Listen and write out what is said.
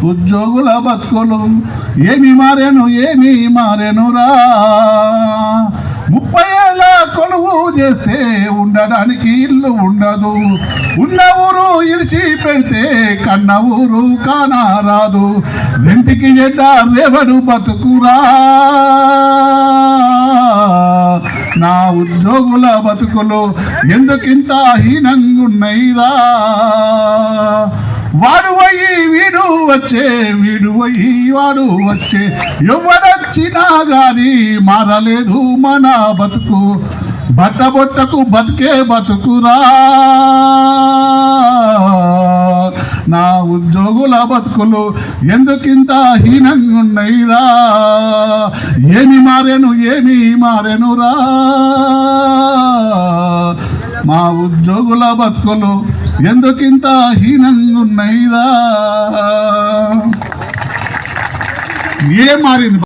ఉద్యోగుల బతుకులు ఏమి మారెనురా 30 ఏళ్ళ కొలువు చేస్తే ఉండడానికి ఇల్లు ఉండదు, ఉన్న ఊరు ఇడిచి పెడితే కన్న ఊరు కానరాదు, రెంటికి ఎడ్డ రేవడు బతుకురా నా ఉద్యోగుల బతుకులు ఎందుకింత హీనంగున్నైరా వాడు పోయి వీడు వచ్చే వాడు వచ్చే ఎవడొచ్చినా గాని మారలేదు మన బతుకు బట్టబొట్టకు బతికే బతుకురా నా ఉద్యోగుల బతుకులు ఎందుకింత హీనంగున్నైరా ఏమి మారెనురా మా ఉద్యోగుల బతుకులు ఎందుకింత హీనంగున్నైరా ఏం మారింది?